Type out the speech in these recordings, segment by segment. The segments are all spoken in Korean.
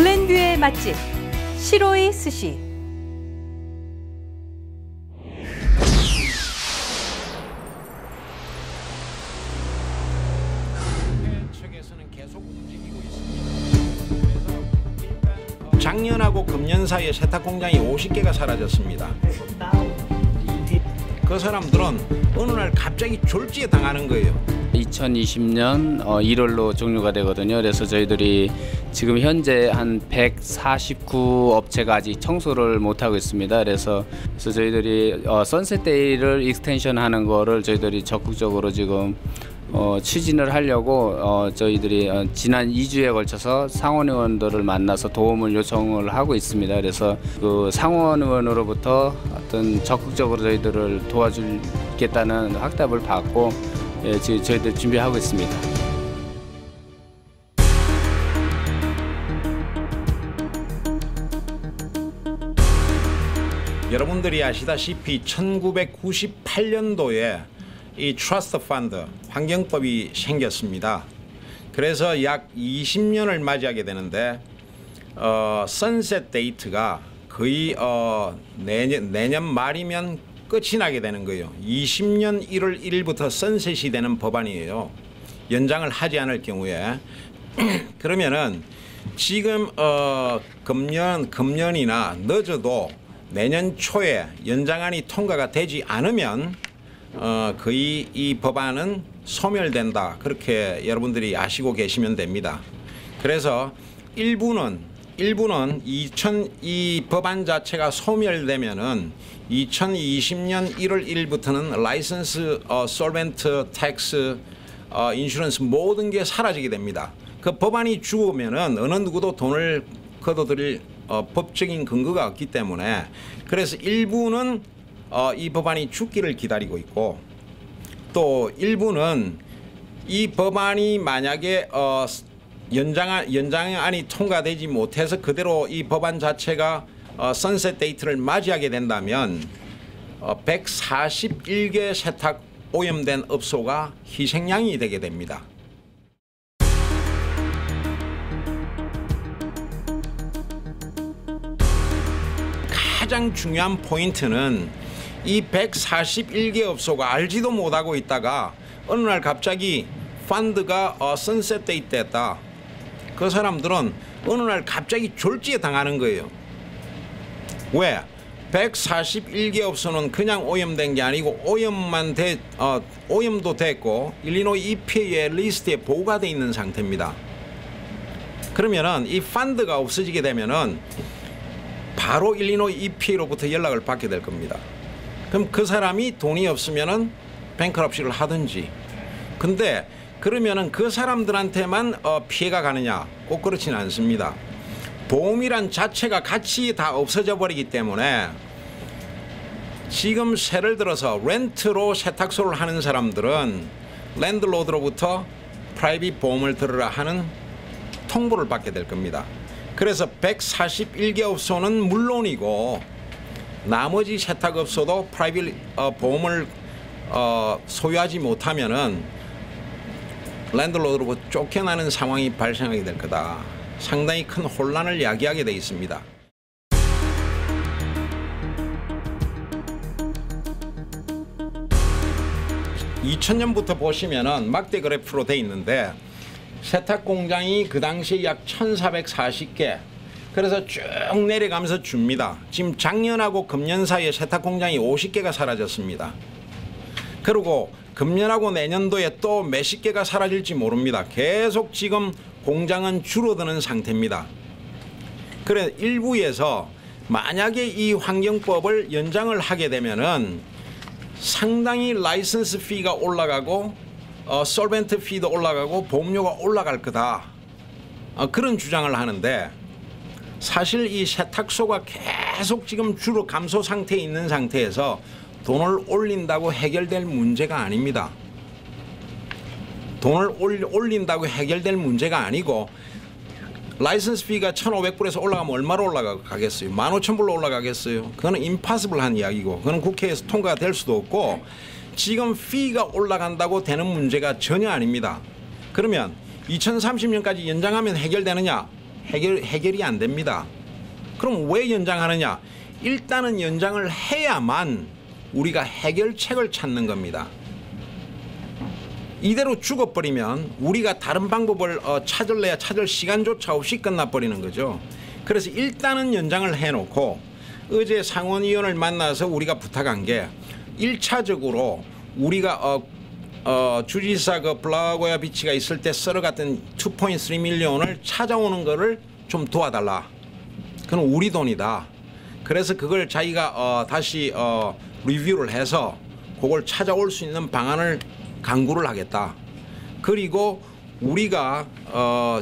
글랜뷰의 맛집 시로이 스시. 측에서는 계속 움직이고 있습니다. 작년하고 금년 사이에 세탁 공장이 50개가 사라졌습니다. 그 사람들은 어느 날 갑자기 졸지에 당하는 거예요. 2020년 1월로 종료가 되거든요. 그래서 저희들이 지금 현재 한 149 업체가 아직 청소를 못하고 있습니다. 그래서 저희들이 선셋데이를 익스텐션하는 거를 저희들이 적극적으로 지금 추진을 하려고 저희들이 지난 2주에 걸쳐서 상원의원들을 만나서 도움을 요청을 하고 있습니다. 그래서 그 상원의원으로부터 어떤 적극적으로 저희들을 도와주겠다는 확답을 받고 지금 저희들 준비하고 있습니다. 여러분들이 아시다시피 1998년도에 이 트러스트 펀드 환경법이 생겼습니다. 그래서 약 20년을 맞이하게 되는데 선셋 데이트가 거의 내년 말이면 끝이 나게 되는 거예요. 20년 1월 1일부터 선셋이 되는 법안이에요. 연장을 하지 않을 경우에. 그러면은 지금 금년이나 늦어도 내년 초에 연장안이 통과가 되지 않으면 거의 이 법안은 소멸된다. 그렇게 여러분들이 아시고 계시면 됩니다. 그래서 일부는 이 법안 자체가 소멸되면은 2020년 1월 1일부터는 라이선스, 솔벤트, 텍스, 인슈런스 모든 게 사라지게 됩니다. 그 법안이 죽으면은 어느 누구도 돈을 걷어들일 법적인 근거가 없기 때문에 그래서 일부는 이 법안이 죽기를 기다리고 있고 또 일부는 이 법안이 만약에 연장안이 통과되지 못해서 그대로 이 법안 자체가 선셋 데이트를 맞이하게 된다면 141개 세탁 오염된 업소가 희생양이 되게 됩니다. 가장 중요한 포인트는 이 141개 업소가 알지도 못하고 있다가 어느 날 갑자기 펀드가 선셋 데이트 했다. 그 사람들은 어느 날 갑자기 졸지에 당하는 거예요. 왜? 141개 업소는 그냥 오염된 게 아니고 오염도 됐고 일리노이 EPA의 리스트에 보고가 돼 있는 상태입니다. 그러면은 이 펀드가 없어지게 되면은 바로 일리노이 EPA로부터 연락을 받게 될 겁니다. 그럼 그 사람이 돈이 없으면은 뱅크럽시를 하든지. 근데 그러면은 그 사람들한테만 피해가 가느냐? 꼭 그렇지는 않습니다. 보험이란 자체가 같이 다 없어져 버리기 때문에 지금 세를 들어서 렌트로 세탁소를 하는 사람들은 랜드로드로부터 프라이빗 보험을 들으라 하는 통보를 받게 될 겁니다. 그래서 141개 업소는 물론이고 나머지 세탁업소도 프라이빗 보험을 소유하지 못하면은 랜드로드로부터 쫓겨나는 상황이 발생하게 될 거다. 상당히 큰 혼란을 야기하게 돼 있습니다. 2000년부터 보시면은 막대 그래프로 돼 있는데 세탁 공장이 그 당시에 약 1440개. 그래서 쭉 내려가면서 줍니다. 지금 작년하고 금년 사이에 세탁 공장이 50개가 사라졌습니다. 그리고 금년하고 내년도에 또 몇십 개가 사라질지 모릅니다. 계속 지금 공장은 줄어드는 상태입니다. 그래 일부에서 만약에 이 환경법을 연장을 하게 되면은 상당히 라이선스 피가 올라가고 솔벤트 피도 올라가고 보험료가 올라갈 거다. 그런 주장을 하는데 사실 이 세탁소가 계속 지금 주로 감소 상태에 있는 상태에서 돈을 올린다고 해결될 문제가 아닙니다. 돈을 올린다고 해결될 문제가 아니고 라이선스 피가 1,500불에서 올라가면 얼마로 올라가겠어요? 15,000불로 올라가겠어요? 그거는 임파서블한 이야기고 그거는 국회에서 통과가 될 수도 없고 지금 피가 올라간다고 되는 문제가 전혀 아닙니다. 그러면 2030년까지 연장하면 해결되느냐? 해결이 안 됩니다. 그럼 왜 연장하느냐? 일단은 연장을 해야만 우리가 해결책을 찾는 겁니다. 이대로 죽어버리면 우리가 다른 방법을 찾을래야 찾을 시간조차 없이 끝나버리는 거죠. 그래서 일단은 연장을 해놓고 어제 상원의원을 만나서 우리가 부탁한 게 1차적으로 우리가 주지사 그 블라고야 비치가 있을 때 썰어갔던 2.3 밀리언을 찾아오는 거를 좀 도와달라. 그건 우리 돈이다. 그래서 그걸 자기가 다시 리뷰를 해서 그걸 찾아올 수 있는 방안을 강구를 하겠다. 그리고 우리가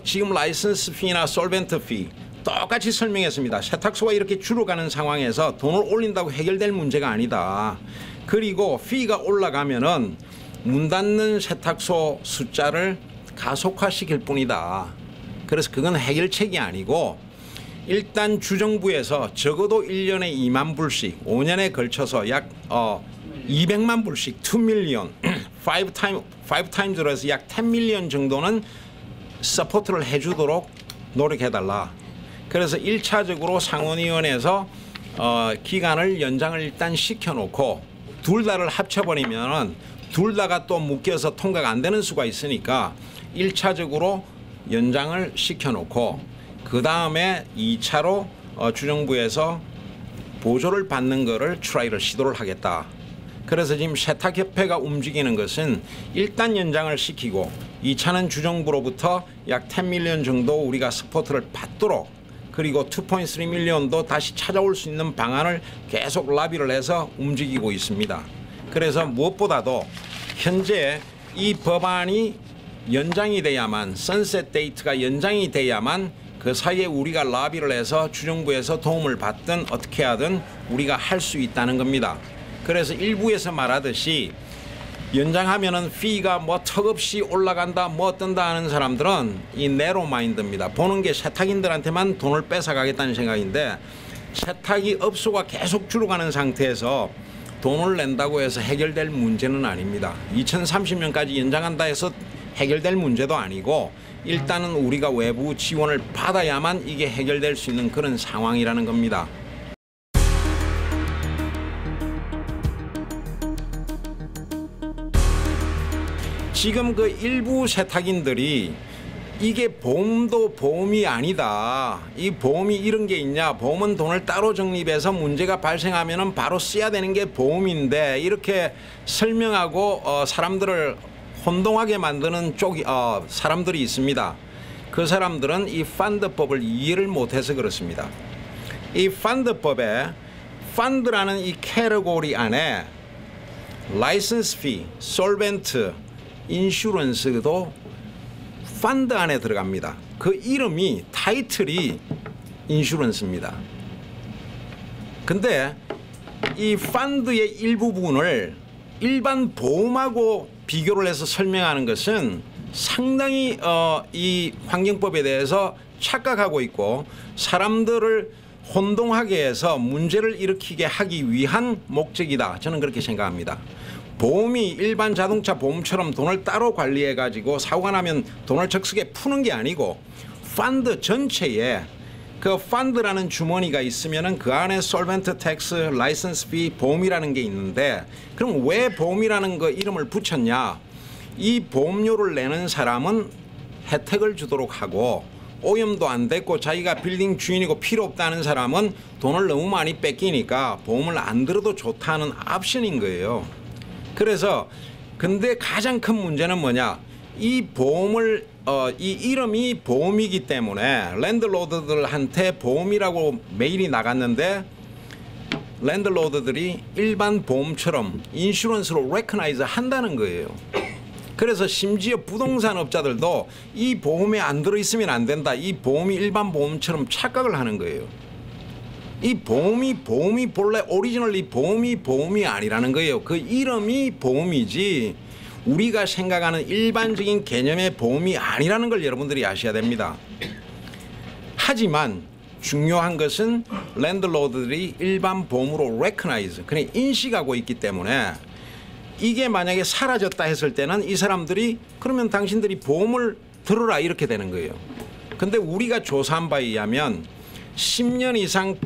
지금 라이선스 피나 솔벤트 피 똑같이 설명했습니다. 세탁소가 이렇게 줄어가는 상황에서 돈을 올린다고 해결될 문제가 아니다. 그리고 피가 올라가면은 문 닫는 세탁소 숫자를 가속화시킬 뿐이다. 그래서 그건 해결책이 아니고 일단 주정부에서 적어도 1년에 2만 불씩 5년에 걸쳐서 약 200만 불씩 2 밀리언 5 타임즈로 해서 약 10 밀리언 정도는 서포트를 해주도록 노력해달라. 그래서 1차적으로 상원의원에서 기간을 연장을 일단 시켜놓고 둘 다를 합쳐버리면 둘 다가 또 묶여서 통과가 안 되는 수가 있으니까 1차적으로 연장을 시켜놓고 그 다음에 2차로 주정부에서 보조를 받는 거를 트라이를 시도를 하겠다. 그래서 지금 세탁협회가 움직이는 것은 일단 연장을 시키고 2차는 주정부로부터 약 10 밀리언 정도 우리가 서포트를 받도록 그리고 2.3 밀리언도 다시 찾아올 수 있는 방안을 계속 라비를 해서 움직이고 있습니다. 그래서 무엇보다도 현재 이 법안이 연장이 돼야만 선셋 데이트가 연장이 돼야만 그 사이에 우리가 라비를 해서 주정부에서 도움을 받든 어떻게 하든 우리가 할 수 있다는 겁니다. 그래서 일부에서 말하듯이 연장하면은 피가 뭐 턱없이 올라간다 뭐 어떤다 하는 사람들은 이 네로 마인드입니다. 보는 게 세탁인들한테만 돈을 뺏어가겠다는 생각인데 세탁이 업소가 계속 줄어가는 상태에서 돈을 낸다고 해서 해결될 문제는 아닙니다. 2030년까지 연장한다 해서 해결될 문제도 아니고 일단은 우리가 외부 지원을 받아야만 이게 해결될 수 있는 그런 상황이라는 겁니다. 지금 그 일부 세탁인들이 이게 보험도 보험이 아니다. 이 보험이 이런 게 있냐. 보험은 돈을 따로 적립해서 문제가 발생하면 바로 써야 되는 게 보험인데 이렇게 설명하고 사람들을 혼동하게 만드는 사람들이 있습니다. 그 사람들은 이 펀드법을 이해를 못해서 그렇습니다. 이 펀드법에 펀드라는 이 캐러고리 안에 라이선스 피, 솔벤트, 인슈런스도 펀드 안에 들어갑니다. 그 이름이 타이틀이 인슈런스입니다. 근데 이 펀드의 일부분을 일반 보험하고 비교를 해서 설명하는 것은 상당히 이 환경법에 대해서 착각하고 있고 사람들을 혼동하게 해서 문제를 일으키게 하기 위한 목적이다. 저는 그렇게 생각합니다. 보험이 일반 자동차 보험처럼 돈을 따로 관리해 가지고 사고가 나면 돈을 적석에 푸는 게 아니고 펀드 전체에 그 펀드라는 주머니가 있으면은 그 안에 솔벤트 텍스, 라이선스 피, 보험이라는 게 있는데 그럼 왜 보험이라는 거 이름을 붙였냐? 이 보험료를 내는 사람은 혜택을 주도록 하고 오염도 안 됐고 자기가 빌딩 주인이고 필요 없다는 사람은 돈을 너무 많이 뺏기니까 보험을 안 들어도 좋다는 옵션인 거예요. 그래서 근데 가장 큰 문제는 뭐냐? 이 보험을 이 이름이 보험이기 때문에 랜드로드들한테 보험이라고 메일이 나갔는데 랜드로드들이 일반 보험처럼 인슈런스로 레커나이즈 한다는 거예요. 그래서 심지어 부동산 업자들도 이 보험에 안 들어있으면 안 된다. 이 보험이 일반 보험처럼 착각을 하는 거예요. 이 보험이 본래 오리지널리 보험이 아니라는 거예요. 그 이름이 보험이지 우리가 생각하는 일반적인 개념의 보험이 아니라는 걸 여러분들이 아셔야 됩니다. 하지만 중요한 것은 랜드로드들이 일반 보험으로 레커나이즈, 그냥 인식하고 있기 때문에 이게 만약에 사라졌다 했을 때는 이 사람들이 그러면 당신들이 보험을 들어라 이렇게 되는 거예요. 근데 우리가 조사한 바에 의하면 10년 이상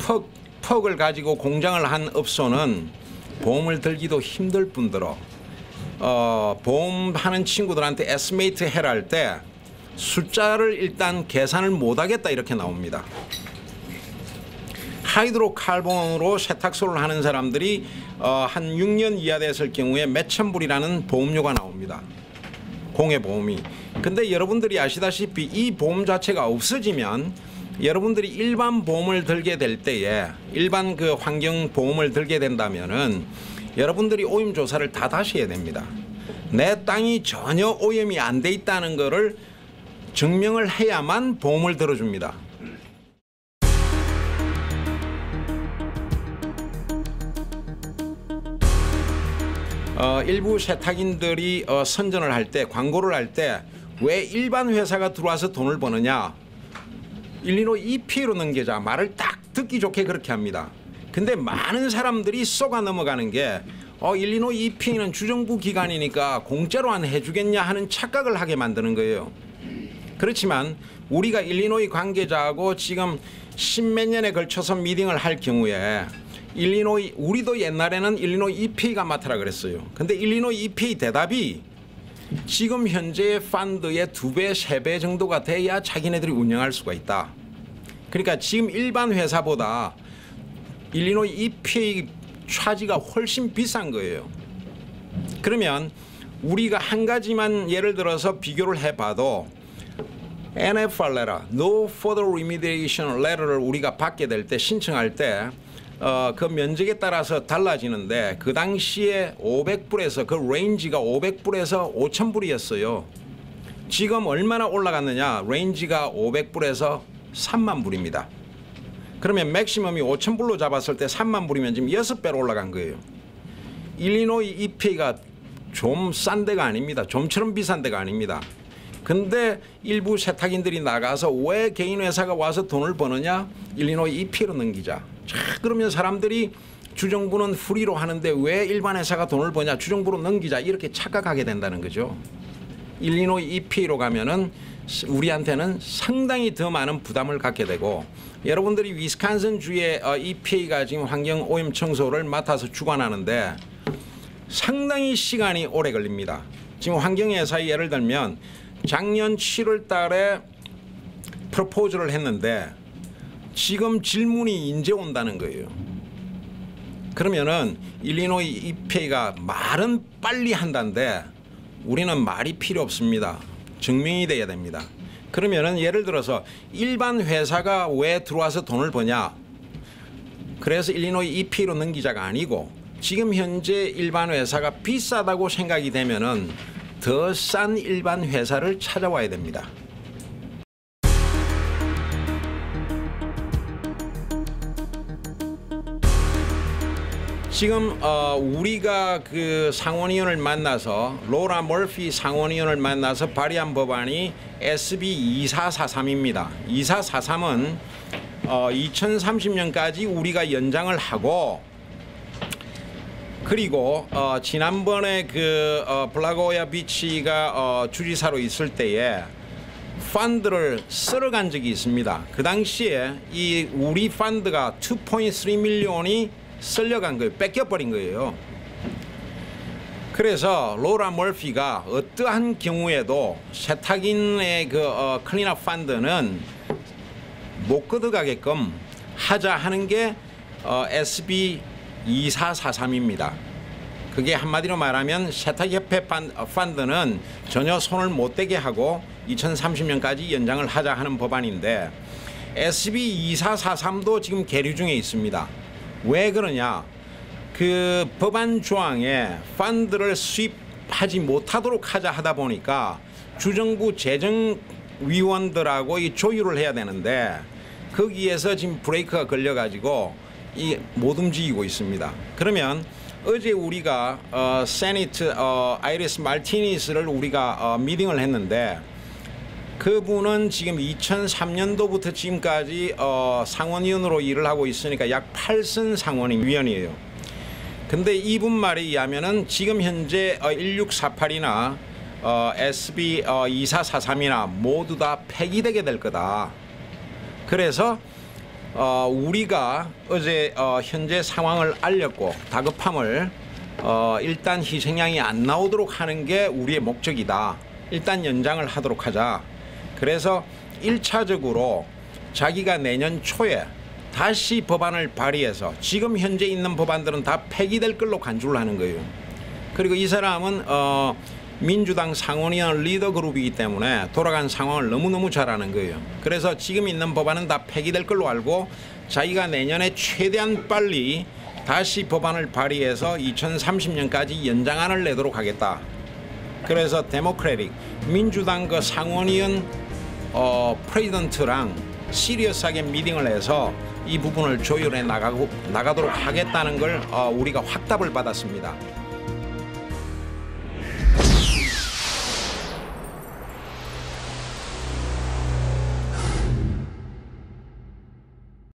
퍽을 가지고 공장을 한 업소는 보험을 들기도 힘들 뿐더러 보험하는 친구들한테 에스티메이트 해라 할 때 숫자를 일단 계산을 못하겠다 이렇게 나옵니다. 하이드로카본으로 세탁소를 하는 사람들이 한 6년 이하 됐을 경우에 몇천 불이라는 보험료가 나옵니다. 공해보험이. 근데 여러분들이 아시다시피 이 보험 자체가 없어지면 여러분들이 일반 보험을 들게 될 때에 일반 그 환경보험을 들게 된다면은 여러분들이 오염 조사를 다 다시 해야 됩니다. 내 땅이 전혀 오염이 안 돼 있다는 것을 증명을 해야만 보험을 들어줍니다. 일부 세탁인들이 선전을 할 때, 광고를 할 때 왜 일반 회사가 들어와서 돈을 버느냐, 일리노이 EPA로 넘기자 말을 딱 듣기 좋게 그렇게 합니다. 근데 많은 사람들이 쏘가 넘어가는 게 일리노이 EPA는 주정부 기관이니까 공짜로 안 해주겠냐 하는 착각을 하게 만드는 거예요. 그렇지만 우리가 일리노이 관계자하고 지금 십몇 년에 걸쳐서 미팅을 할 경우에 일리노이, 우리도 옛날에는 일리노이 EPA가 맡으라 그랬어요. 근데 일리노이 EPA 대답이 지금 현재 펀드의 2배, 3배 정도가 돼야 자기네들이 운영할 수가 있다. 그러니까 지금 일반 회사보다 일리노이 EPA 차지가 훨씬 비싼 거예요. 그러면 우리가 한 가지만 예를 들어서 비교를 해봐도 NFR No Further Remediation Letter를 우리가 받게 될 때, 신청할 때 그 면적에 따라서 달라지는데 그 당시에 500불에서 그 레인지가 500불에서 5,000불이었어요. 지금 얼마나 올라갔느냐? 레인지가 500불에서 3만 불입니다. 그러면 맥시멈이 5,000불로 잡았을 때 3만 불이면 지금 6배로 올라간 거예요. 일리노이 EPA가 좀 싼 데가 아닙니다. 좀처럼 비싼 데가 아닙니다. 근데 일부 세탁인들이 나가서 왜 개인 회사가 와서 돈을 버느냐? 일리노이 EPA로 넘기자. 자, 그러면 사람들이 주정부는 프리로 하는데 왜 일반 회사가 돈을 버냐? 주정부로 넘기자. 이렇게 착각하게 된다는 거죠. 일리노이 EPA로 가면은 우리한테는 상당히 더 많은 부담을 갖게 되고, 여러분들이 위스콘신 주의 EPA가 지금 환경 오염 청소를 맡아서 주관하는데 상당히 시간이 오래 걸립니다. 지금 환경회사에 예를 들면 작년 7월 달에 프로포즈를 했는데 지금 질문이 이제 온다는 거예요. 그러면은 일리노이 EPA가 말은 빨리 한다는데 우리는 말이 필요 없습니다. 증명이 돼야 됩니다. 그러면은 예를 들어서 일반 회사가 왜 들어와서 돈을 버냐? 그래서 일리노이 EPA로 넘기자가 아니고 지금 현재 일반 회사가 비싸다고 생각이 되면은 더 싼 일반 회사를 찾아와야 됩니다. 지금 우리가 그 상원의원을 만나서 로라 머피 상원의원을 만나서 발의한 법안이 SB 2443입니다. 2443은 2030년까지 우리가 연장을 하고, 그리고 지난번에 그 블라고야 비치가 주지사로 있을 때에 펀드를 쓸어간 적이 있습니다. 그 당시에 이 우리 펀드가 2.3 밀리언이 쓸려간 거예요. 뺏겨버린 거예요. 그래서 로라 머피가 어떠한 경우에도 세탁인의 그 클린업 펀드는 못 걷어가게끔 하자 하는 게 SB 2443입니다. 그게 한마디로 말하면 세탁협회 펀드는 전혀 손을 못 대게 하고 2030년까지 연장을 하자 하는 법안인데, SB 2443도 지금 계류 중에 있습니다. 왜 그러냐? 그 법안 조항에 펀드를 수입하지 못하도록 하자 하다 보니까 주정부 재정위원들하고 이 조율을 해야 되는데 거기에서 지금 브레이크가 걸려가지고 못 움직이고 있습니다. 그러면 어제 우리가 세니트 아이리스 말티니스를 우리가 미팅을 했는데 그분은 지금 2003년도부터 지금까지 상원위원으로 일을 하고 있으니까 약 8선 상원위원이에요. 근데 이분 말에 의하면은 지금 현재 1648이나 SB 2443이나 모두 다 폐기되게 될 거다. 그래서 우리가 어제 현재 상황을 알렸고 다급함을 일단 희생양이 안 나오도록 하는 게 우리의 목적이다. 일단 연장을 하도록 하자. 그래서 1차적으로 자기가 내년 초에 다시 법안을 발의해서 지금 현재 있는 법안들은 다 폐기될 걸로 간주를 하는 거예요. 그리고 이 사람은 민주당 상원의원 리더 그룹이기 때문에 돌아간 상황을 너무너무 잘 아는 거예요. 그래서 지금 있는 법안은 다 폐기될 걸로 알고 자기가 내년에 최대한 빨리 다시 법안을 발의해서 2030년까지 연장안을 내도록 하겠다. 그래서 데모크래틱 민주당 그 상원의원 프레지던트랑 시리어스하게 미팅을 해서 이 부분을 조율해 나가도록 하겠다는 걸 우리가 확답을 받았습니다.